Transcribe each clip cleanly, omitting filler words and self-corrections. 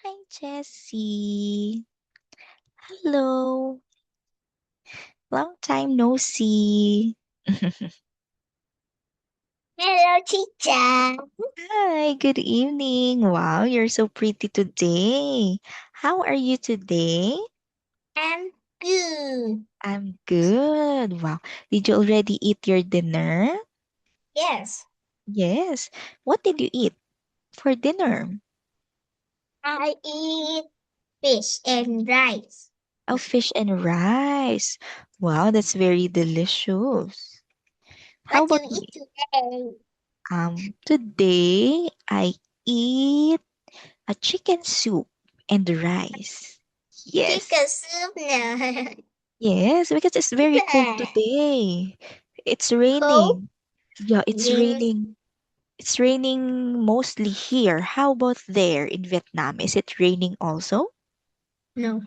Hi, Jessie. Hello. Long time no see. Hello, teacher. Hi, good evening. Wow, you're so pretty today. How are you today? I'm good. I'm good. Wow. Did you already eat your dinner? Yes, Yes. What did you eat for dinner? I eat fish and rice. Oh, fish and rice. Wow, that's very delicious. How What you about eat me? today? Today I eat a chicken soup and rice. Chicken Yes. soup now. Yes, because it's very cold today. It's Cold? raining. Yeah, it's Yes. raining. It's raining mostly here. How about there in Vietnam? Is it raining also? No.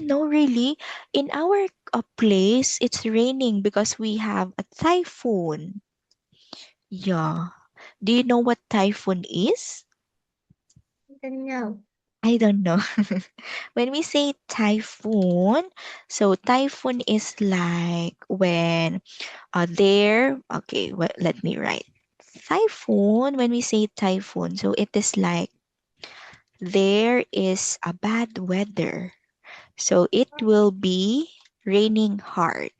No, really. In our place, it's raining because we have a typhoon. Yeah. Do you know what typhoon is? No. I don't know. When we say typhoon, so typhoon is like when okay, well, let me write. Typhoon, when we say typhoon, so it is like there is a bad weather. So it will be raining hard.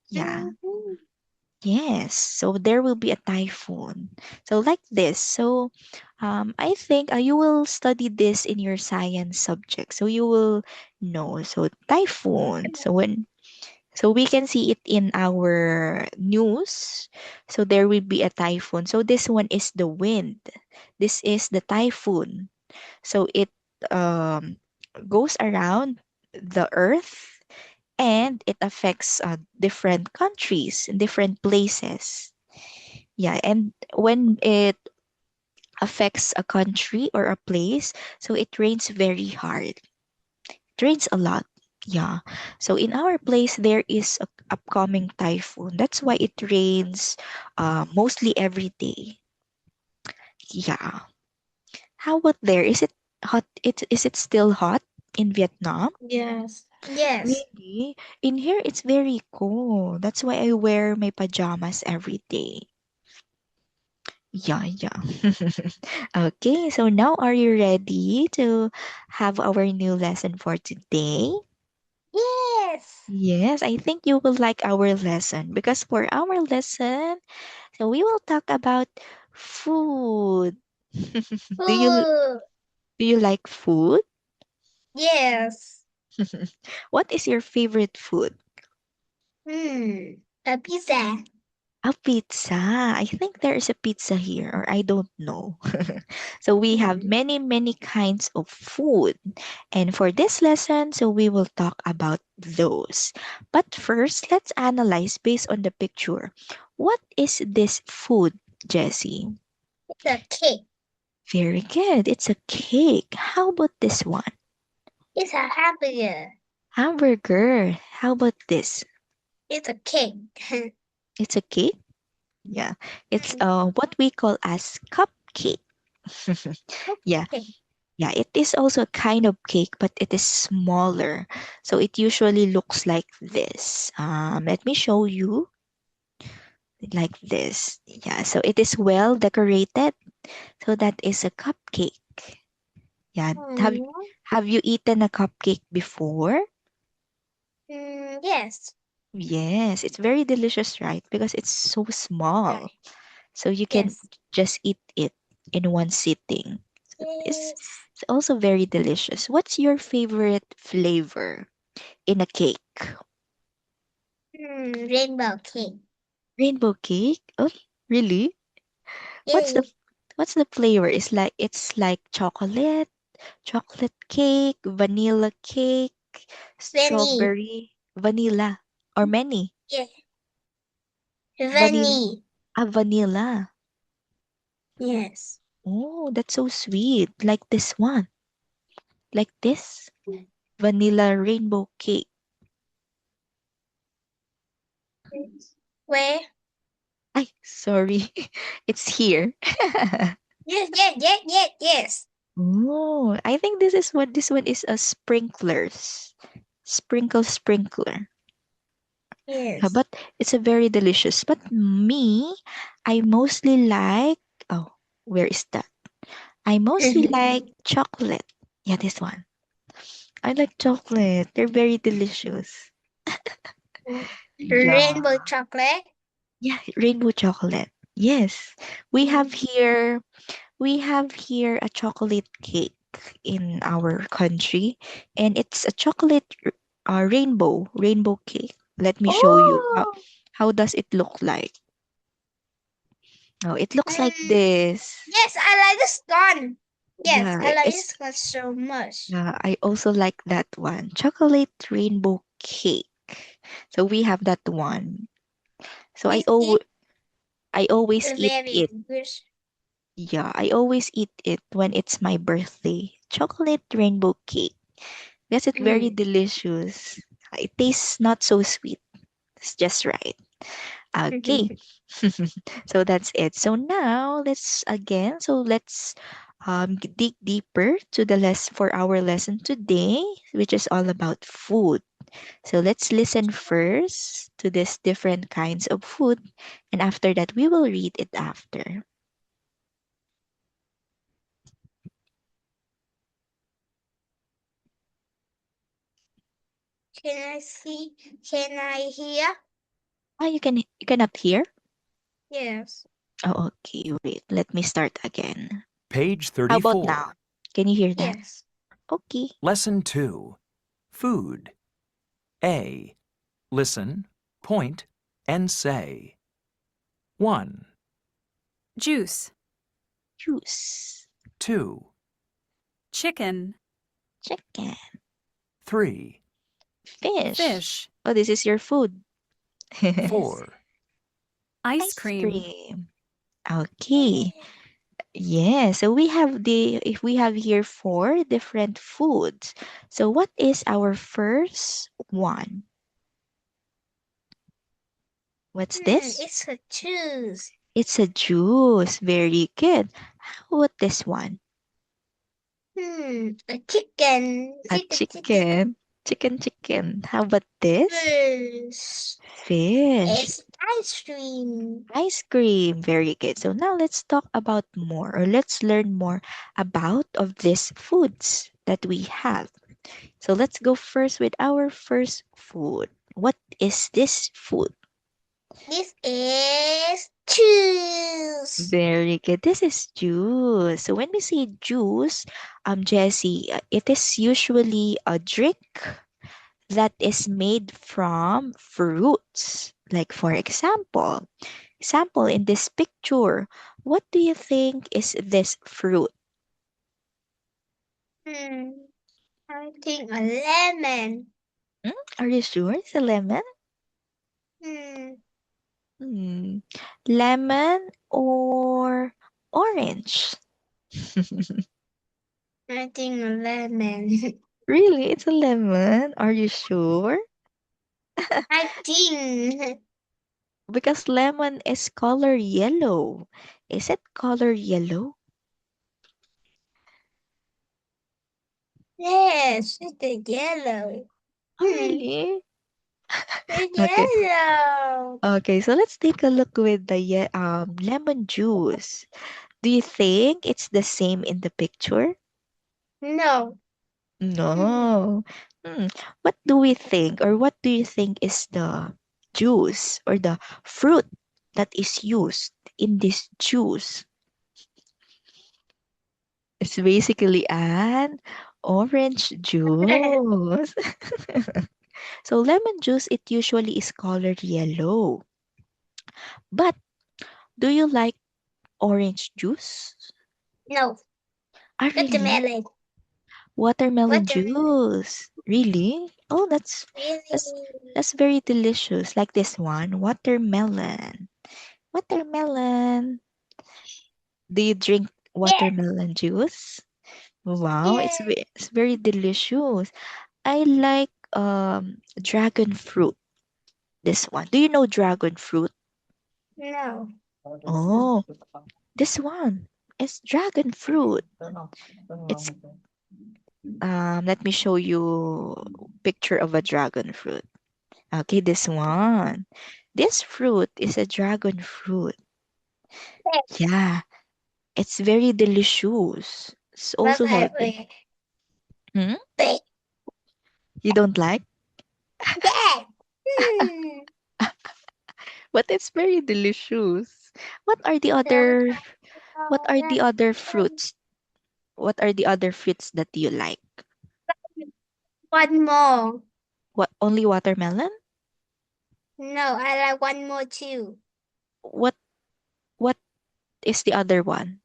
Yeah. Mhm. Yes, so there will be a typhoon. So like this. So I think you will study this in your science subject. So you will know. So typhoon. So we can see it in our news. So there will be a typhoon. So this one is the wind. This is the typhoon. So it um, goes around the earth and it affects different countries, different places. Yeah, and when it affects a country or a place, so it rains very hard. It rains a lot. Yeah. So in our place, there is a upcoming typhoon. That's why it rains mostly every day. Yeah. How about there? Is it hot? Is it still hot in Vietnam? Yes. Yes. Really? In here, it's very cold. That's why I wear my pajamas every day. Yeah, yeah. Okay, so now are you ready to have our new lesson for today? Yes. Yes, I think you will like our lesson because for our lesson, so we will talk about food. Do you Food. do you like food? Yes. What is your favorite food? A pizza. A pizza. I think there is a pizza here, or I don't know. So we have Hmm. many, many kinds of food. And for this lesson, so we will talk about those. But first, let's analyze based on the picture. What is this food, Jessie? It's a cake. Very good. It's a cake. How about this one? It's a hamburger. Hamburger. How about this? It's a cake. It's a cake? Yeah. It's what we call as cupcake. Yeah. Okay. Yeah, it is also a kind of cake, but it is smaller. So it usually looks like this. Let me show you like this. Yeah, so it is well decorated. So that is a cupcake. Yeah, Mm, have you eaten a cupcake before? yes. Yes, it's very delicious, right? Because it's so small. Right. So you can Yes. just eat it in one sitting. So Yes. it's also very delicious. What's your favorite flavor in a cake? Rainbow cake. Rainbow cake? Oh, really? What's the Yay. what's the flavor? It's like chocolate cake, vanilla cake, Vanille. strawberry, vanilla, or many Yeah. vanilla. Vanille. Vanilla. Yes. Oh, that's so sweet. Like this one, like this vanilla rainbow cake. Where? Ay, sorry, it's here. Yes, yes, yes, yes, yes. Oh, I think this one is a sprinklers. Sprinkler. Yes. But it's a very delicious. But me, I mostly like, oh, where is that? I mostly like chocolate. Yeah, this one. I like chocolate. They're very delicious. Yeah. Rainbow chocolate. Yeah, rainbow chocolate. Yes. We have Mm. here we have here a chocolate cake in our country, and it's a chocolate rainbow cake. Let me show you Oh, how does it look like. Oh, it looks like mm, this. yes, I like this one. Yes, Yeah, I like it's this one so much. I also like that one. Chocolate rainbow cake. So we have that one. So This is I always eat very it. good. Yeah, I always eat it when it's my birthday. Chocolate rainbow cake. Yes, it's very Mm. delicious. It tastes not so sweet. It's just right. Okay. So that's it. So now let's dig deeper to the for our lesson today, which is all about food. So let's listen first to these different kinds of food, and after that we will read it after. Can I see? Can I hear? Ah, you cannot hear? Yes. Oh, okay. Wait. Let me start again. Page How about now? 34. Can you hear that? Yes. Okay. Lesson 2. Food. A. Listen, point, and say. 1, Juice, Juice. 2, chicken, Chicken. 3, Fish. fish, Oh, this is your food. Yes. 4, ice Ice cream, cream. Okay. Yeah, so we have here four different foods. So what is our first one? What's this? It's a juice. It's a juice. Very good. How about this one? A chicken. A Chicken. chicken. Chicken. How about this? Fish. Fish. It's ice cream. Ice cream. Very good. So now let's talk about more, or let's learn more about of these foods that we have. So let's go first with our first food. What is this food? This is juice. Very good. This is juice. So when we say juice, Jessie, it is usually a drink that is made from fruits. Like for example in this picture, what do you think is this fruit? Hmm. I think a lemon. Hmm? Are you sure it's a lemon? Hmm. Hmm. Lemon or orange? I think a lemon. Really, it's a lemon. Are you sure? I think. Because lemon is color yellow. Is it color yellow? Yes, it's a yellow. Oh, Hmm. really? It's Okay. yellow. Okay, so let's take a look with the lemon juice. Do you think it's the same in the picture? No. Hmm. No. Hmm. What do we think, or what do you think is the juice or the fruit that is used in this juice? It's basically an orange juice. So lemon juice, it usually is colored yellow. But do you like orange juice? No. Ah, really? Watermelon. Watermelon Watermelon. juice. Really? Oh, that's Really? that's very delicious. Like this one, watermelon. Watermelon. Do you drink Yes. watermelon juice? Wow, Yes. it's very delicious. I like dragon fruit. This one. Do you know dragon fruit? No. Oh, this one. is dragon fruit. It's let me show you picture of a dragon fruit. Okay, this one. This fruit is a dragon fruit. Yeah, it's very delicious. It's also healthy. Wait. Hmm? Wait. You don't like? Yes. Hmm. But it's very delicious. What are the other what are the other fruits? What are the other fruits that you like? One more. What, only watermelon? No, I like one more too. What what is the other one?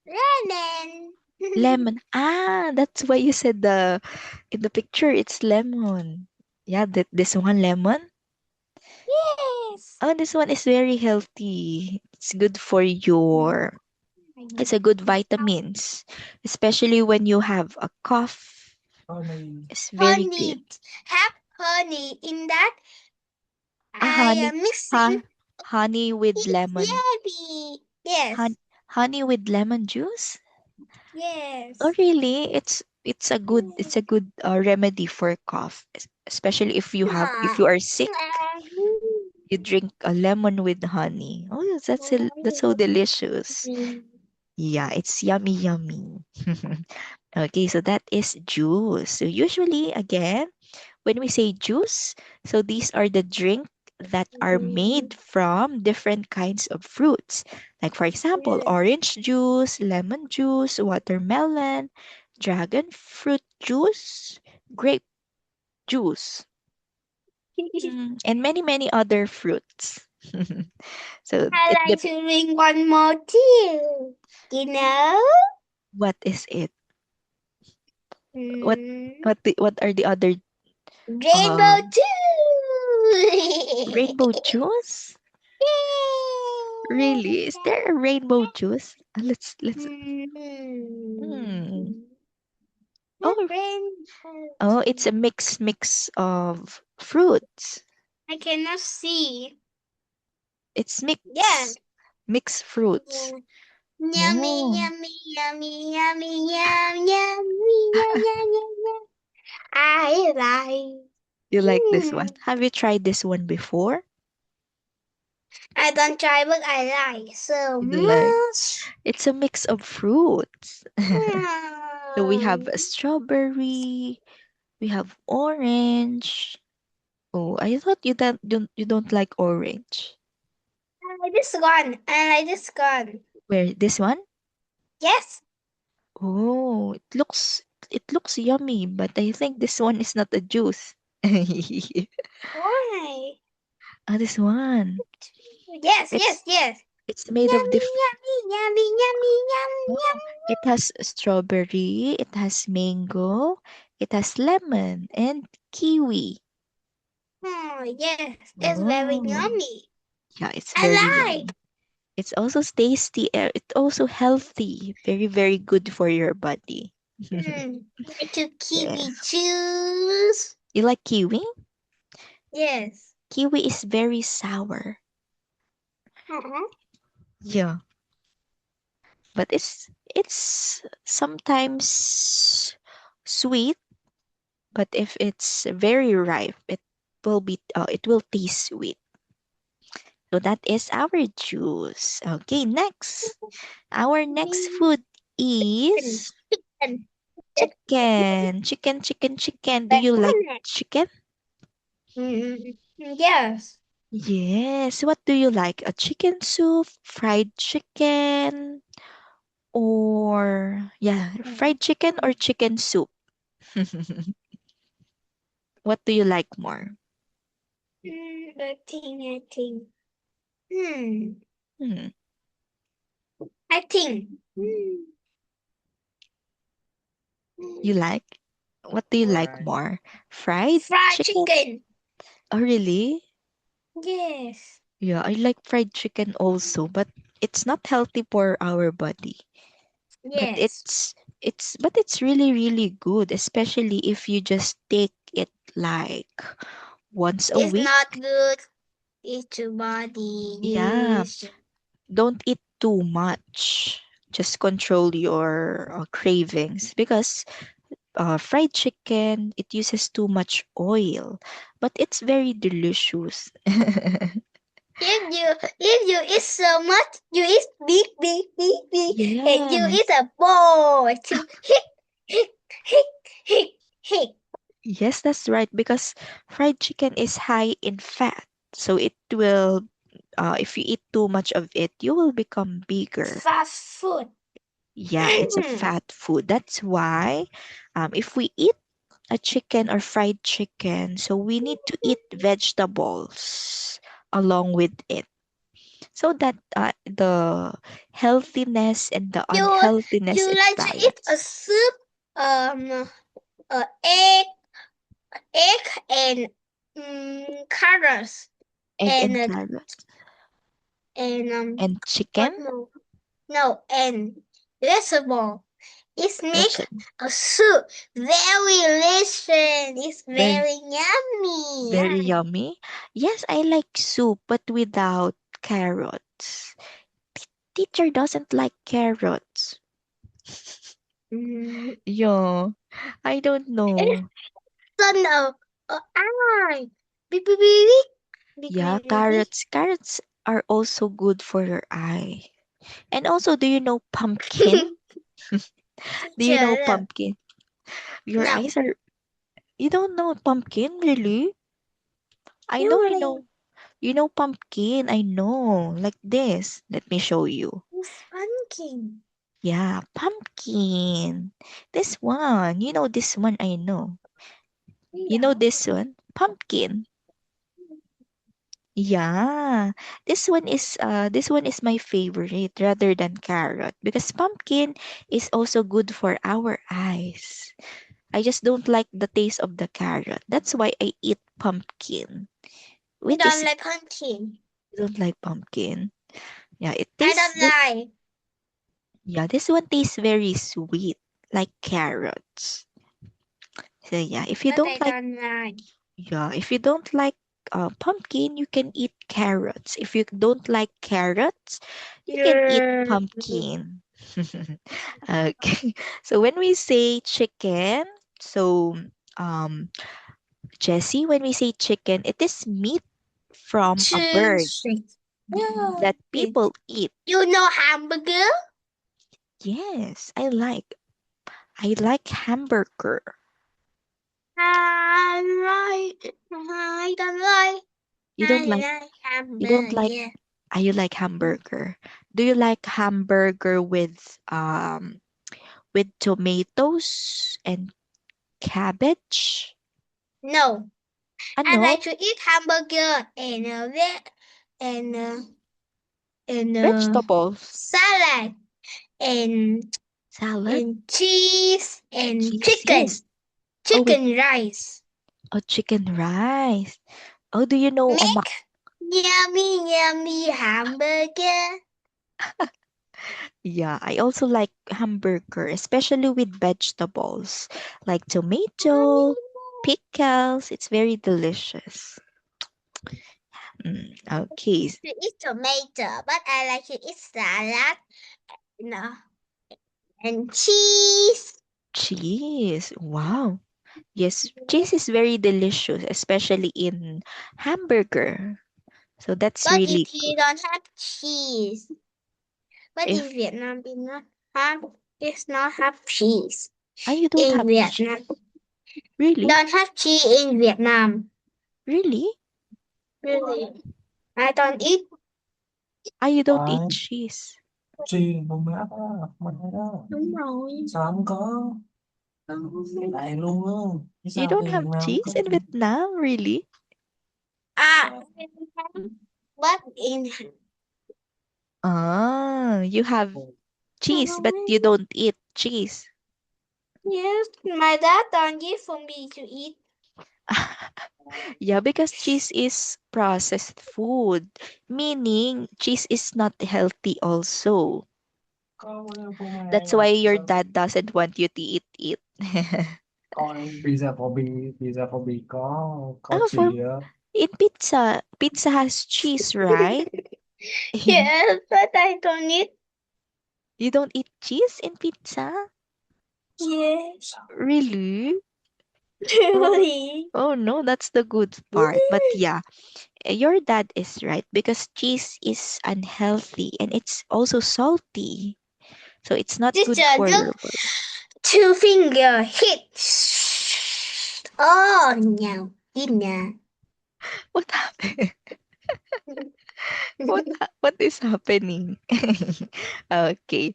Lemon. Lemon. Ah, that's why you said the in the picture it's lemon. Yeah, this one lemon. Yes. Oh, this one is very healthy. It's good for your it's a good vitamins, especially when you have a cough. It's very good. Honey. Have honey in that. A I honey, am mixing. honey with It's lemon. yummy. Yes. Honey with lemon juice. Oh, Yes. really? It's a good remedy for cough, especially if you are sick. You drink a lemon with honey. Oh, yes, that's so delicious. Yeah, it's yummy, yummy. Okay, so that is juice. So usually, again, when we say juice, so these are the drink that are made from different kinds of fruits. Like for example, orange juice, lemon juice, watermelon, dragon fruit juice, grape juice, and many many other fruits. So I it like to drink one more too. You know? what is it? What Mm, what are the other rainbow uh too. rainbow juice? Really? Is there a rainbow juice? Let's hmm. Not Oh, rainbow. oh, it's a mix of fruits. I cannot see. It's Yeah. mixed fruits. Yummy, Oh, yummy, yummy, yummy, yum, yummy, yum, yum, yum, yum. I like. you like this one? Hmm. Have you tried this one before? I don't try, but I like so You like? much. It's a mix of fruits. So we have a Hmm. strawberry, we have orange. Oh, I thought you don't like orange. I like this one. I like this one. Where this one? Yes. Oh, it looks yummy, but I think this one is not a juice. Why? Ah, this one. Yes, It's yes, yes. it's made of Yummy, diff. yummy, yummy, yummy, yum, Oh, yum. it has strawberry, it has mango, it has lemon and kiwi. Oh, yes. It's very Oh, yummy. yeah, it's very I like. yummy. It's also tasty. It's also healthy. Very, very good for your body. Like to kiwi Yes. juice. You like kiwi? Yes. Kiwi is very sour. Uh-huh. Yeah, but it's sometimes sweet, but if it's very ripe, it will taste sweet. So that is our juice. Okay, next. Our next food Chicken. is Chicken. chicken. Do you like chicken? Yes. Yes. What do you like? A chicken soup, fried chicken, or yeah, fried chicken or chicken soup? What do you like more? I think. Hmm. Hmm. I think. You like? What do you like more? Fried Fried chicken? chicken. Oh, really? Yes. Yeah, I like fried chicken also, but it's not healthy for our body. But Yes. it's really really good, especially if you just take it like once a It's week. not good. It's your body. Yeah, Yes. don't eat too much. Just control your cravings because fried chicken, it uses too much oil, but it's very delicious. If you eat so much, you eat big, and you eat Yes. a ball to hit. Yes, that's right. Because fried chicken is high in fat. So it will, if you eat too much of it, you will become bigger. Fast food. Yeah, it's a fat food. That's why if we eat a chicken or fried chicken, so we need to eat vegetables along with it so that the healthiness and the You unhealthiness you is like to eat a balanced. soup, egg, and carrots Egg and and carrots and chicken. what more? No, and vegetable. It make Vegetable. a soup very delicious. It's Very, very yummy. very yummy. Yes, I like soup, but without carrots. Teacher doesn't like carrots. Mm. Yeah, I don't know. Son of eye. Beep, beep, beep, beep. Beep, Yeah, beep, beep, beep. carrots are also good for your eye. And also, do you know pumpkin? Do you know Teacher, pumpkin? Your no. eyes are. You don't know pumpkin, really? I know you Really? know. You know pumpkin. I know. Like this. Let me show you. It's pumpkin. Yeah, pumpkin. This one. You know this one. I know. You know Yeah. this one? Pumpkin. Yeah. This one is my favorite rather than carrot because pumpkin is also good for our eyes. I just don't like the taste of the carrot. That's why I eat pumpkin, I which don't is like pumpkin. I don't like pumpkin. Yeah, it I tastes don't like. yeah, this one tastes very sweet like carrots. So yeah, if you But don't I like don't like. yeah, if you don't like pumpkin, you can eat carrots. If you don't like carrots, you can eat Yeah. pumpkin. Okay. So when we say chicken, so um Jessie, when we say chicken, it is meat from a bird Cheese. Yeah. that people eat. You know hamburger? Yes, I like hamburger. I don't like. You don't I like like you don't like hamburger. you like hamburger. Do you like hamburger with tomatoes and cabbage? No, I Ano? like to eat hamburger and and uh, and Vegetables. salad and Salad? cheese and Cheese? Yes. Oh, with chicken rice. chicken rice. Oh, do you know Make yummy hamburger. Yeah, I also like hamburger, especially with vegetables like tomato, pickles. It's very delicious. Okay, To eat tomato, but I like to eat salad. No, and cheese. cheese. Wow. Yes, cheese is very delicious, especially in hamburger. So that's But really if you good. don't have cheese, but in If Vietnam, it's not have cheese. you don't In have cheese, Vietnam, really, don't have cheese in Vietnam. really, Really, I don't eat. you don't eat cheese. Chi không áp á, mình thấy đó. Đúng rồi. Sao không có? Lại luôn á. Chứ You sao don't tiền have nào cheese có. in Vietnam, really? Ah, but in You have cheese, but you don't eat cheese. yes, my dad don't give for me to eat. Yeah, because cheese is processed food, meaning cheese is not healthy also. Có phô mai That's why à. your dad doesn't want you to eat it. Con pizza for bì có Oh, for chị á. in pizza has cheese, right? Yes, but I don't eat. You don't eat cheese in pizza? Yes. Really? Really? Oh no, that's the good part. But yeah, your dad is right because cheese is unhealthy and it's also salty. So it's not good Teacher, for look. your body. 2 finger hit. Oh no, dinner. What happened? What is happening? Okay.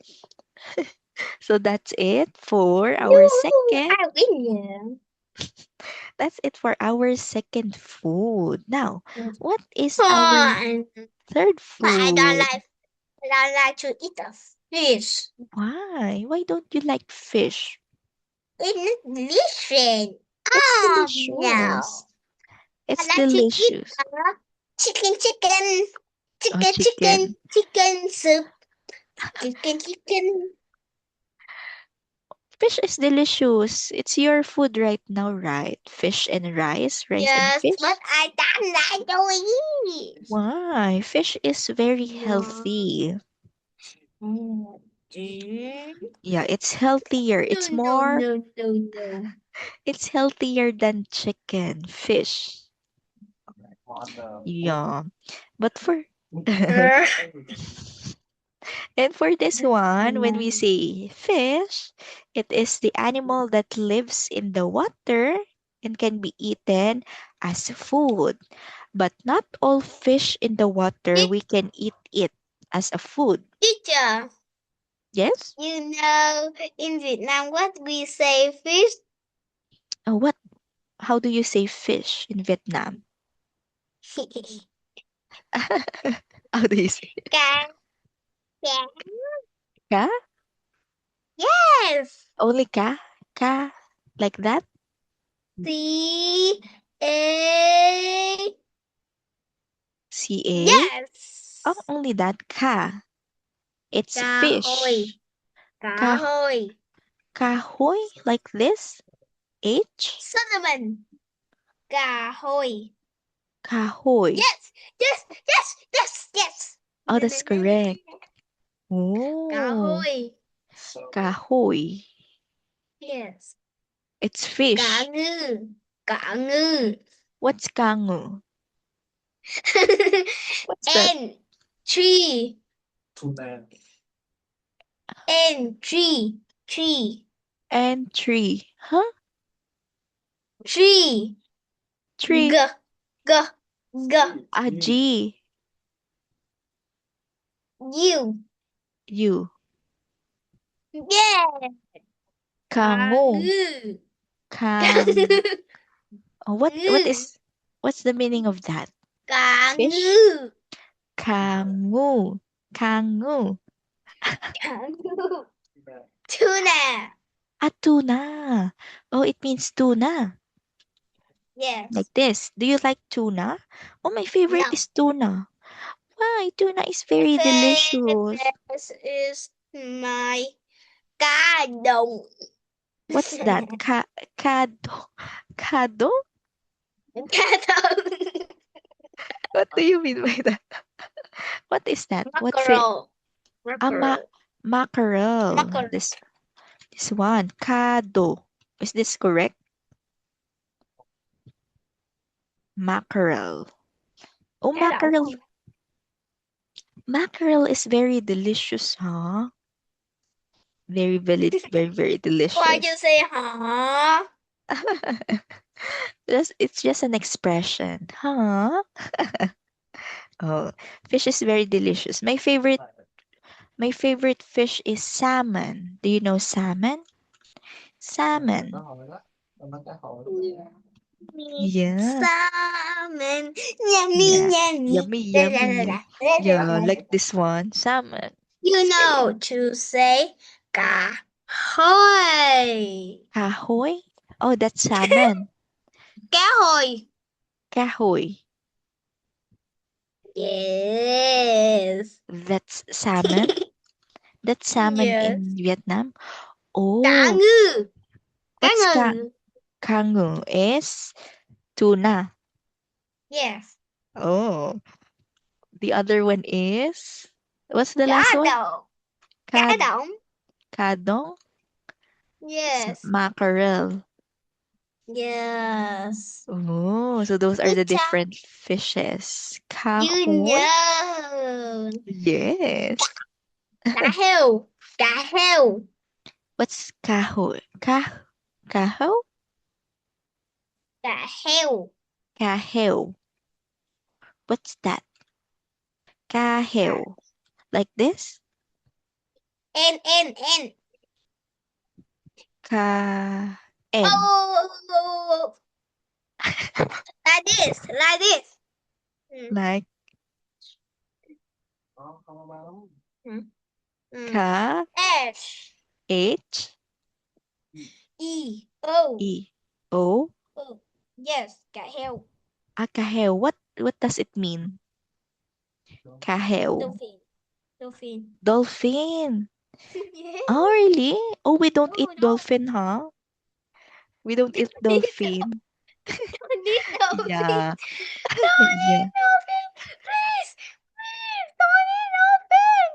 So No, I win. that's it for our second food. Now, what is our Oh, third but food? I don't like to eat the fish. Why? Why don't you like fish? It's delicious. It's Oh no. delicious. I It's like to eat delicious. chicken, chicken, Oh, chicken, chicken, chicken. chicken soup, chicken, chicken. Fish is delicious. It's your food right now, right? Fish and rice and Yes, fish. but I don't like to eat. Why? Fish is very No. healthy. No, Yeah, it's healthier. no. It's healthier than chicken, fish. Yeah. But for and for this one, when we say fish, it is the animal that lives in the water and can be eaten as food. But not all fish in the water we can eat it as a food. Teacher, Yes? you know in Vietnam what we say fish? What? How do you say fish in Vietnam? How do you say it? Cá, cá. Ka? Yes. Only ka? Ka? Like that? C A. C-A? Oh, Yes. only that. Ka. It's Cá hồi, fish. cá Ka hồi. kahoy? Like this? H? Cinnamon. Cá hồi. Kahoy. Yes. Oh, that's correct. Cá Oh, hồi. kahoy. Yes. It's Cá fish. ngừ. Cá ngừ. What's kangu? What's that? N. Tree. Tuna. N. Tree. Tree. And tree. Huh? Tree. G. Tree. G. G. A G. U. You. Yeah. Cá Kangu. ngừ. Kang. Oh, what Ngừ. is what's the meaning of that? Cá Fish? ngừ. Kangu. Kangu. Cá ngừ. Tuna. A tuna. Oh, it means tuna. Like Yes. this. Do you like tuna? Oh, my favorite No. is tuna. Why? Tuna is My very delicious. favorite is my cá đồng. What's that? Kado. Kado? Cá đồng. What do you mean by that? What is that? What fish? Mackerel. Mackerel. Mackerel. Mackerel. This one. Kado. Is this correct? Mackerel. Oh, Cá mackerel. đồng. Mackerel is very delicious, huh? Very Why delicious. you say huh? It's just an expression, huh? Oh, fish is very delicious. My favorite fish is salmon. Do you know salmon? Salmon. Yeah. Salmon. Yummy, Yeah. yummy. Yummy, La, la, la, yummy. la, la, la, Yeah, la, la. like this one. Salmon. You It's very know to say cá hồi. kahoy. Oh, that's salmon. Cá hồi. Kahoy. Yes. That's salmon. That's salmon Yes. in Vietnam. Cá Oh, ngừ. Cá what's ngừ. kangu is tuna. Yes. Oh, The other one is, what's the last one? Gado. Kad Gado. kadong. Yes. Mackerel. Yes. Oh, so those are Good the job. different fishes. You Kahon. know. Yes. Cá heo. Cá heo. What's kahon? Kaho? Cá heo. Kaheo. What's that? Kaheo. Like this? N. Ka N. Oh. Like this. Like this. Like ka S. H E. O. E O. O. Yes. Cá heo. Kaheo. What does it mean? Kaheo. Dolphin. Dolphin. Dolphin. Yeah. Oh, really? Oh, we don't eat No. dolphin, huh? We don't eat dolphin. Don't need dolphin. Yeah. Don't Yeah. eat dolphin. Please. Please. Don't eat dolphin.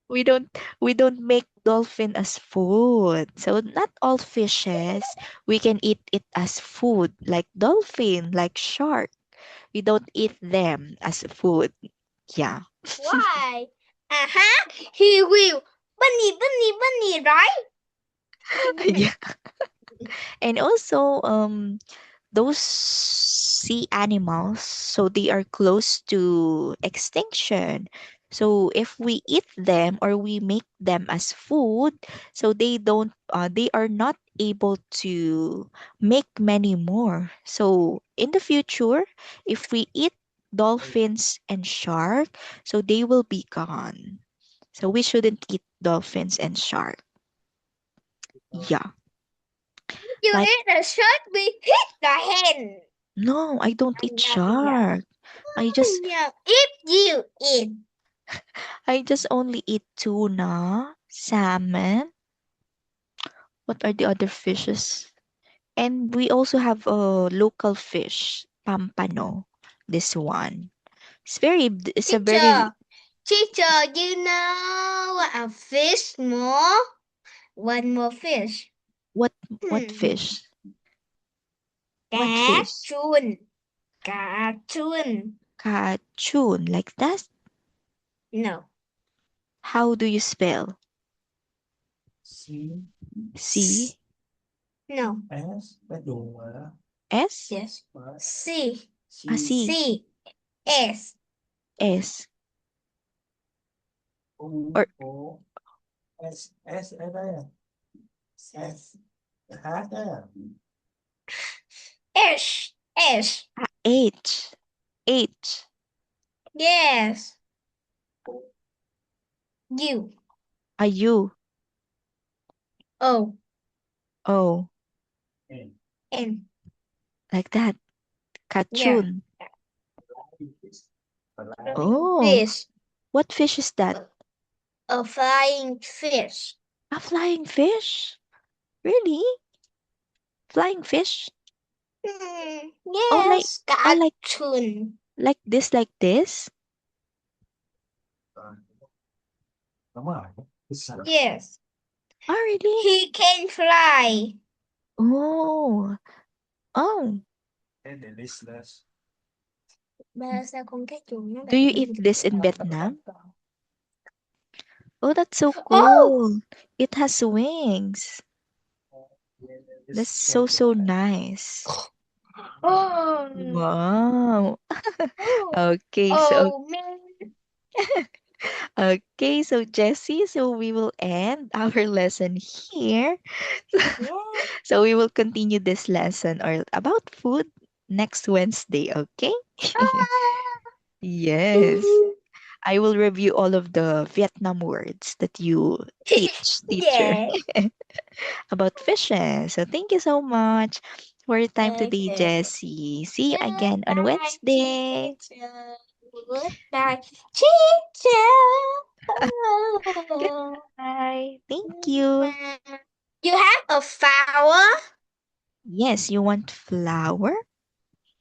We don't make dolphin as food. So not all fishes we can eat it as food. Like dolphin, like shark. We don't eat them as food. Yeah. Why? He will. Bunny, right? Yeah. And also those sea animals, so they are close to extinction. So if we eat them or we make them as food, so they are not able to make many more. So in the future, if we eat dolphins and shark, so they will be gone. So we shouldn't eat dolphins and shark. Yeah. You Like, eat the shark, we hit the hen. no, I don't eat Yeah. shark. I just Yeah. If you eat I just only eat tuna, salmon. What are the other fishes? And we also have a local fish, pampano. This one. It's a very, teacher, you know a fish more? One more fish. what Hmm. fish? What Cá fish? chun. Cá chun. Kachun, like that. No. How do you spell? C C No. S cái đồ mà đó. S? Yes. C. Ah, C C C. S. S U or O S ở đây à? S H đấy à? S. S. H H Yes. U. A U O. O N N. like that. Yeah. Kachun. Flying Oh, Fish. what fish is that? A flying fish. A flying fish? Really? Flying fish? Oh, Yes. oh, like Cartoon. like this, like this? đúng rồi. Cái sợi Yes. Oh, really? He can fly. Oh, oh. cái delicious. Ba sao con cá chuồn nó Do lại you đi eat được this in vậy? Vietnam? Oh, that's so Oh! cool. It has wings. That's so nice. Oh! Wow. Oh! Okay, so Oh man! okay, so Jessie, so we will end our lesson here. Yeah. So we will continue this lesson or about food next Wednesday, okay? Yes. I will review all of the Vietnam words that you teach, teacher, Yeah. about fishes. So thank you so much for your time today, Okay. Jessie. See you again on Goodbye, Wednesday. teacher. Goodbye, teacher. Goodbye. Thank you. You have a flower? Yes, you want flour?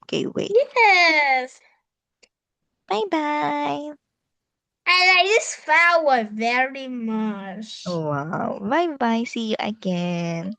Okay, wait. Yes. Bye-bye. I like this flower very much. Wow. Bye-bye. See you again.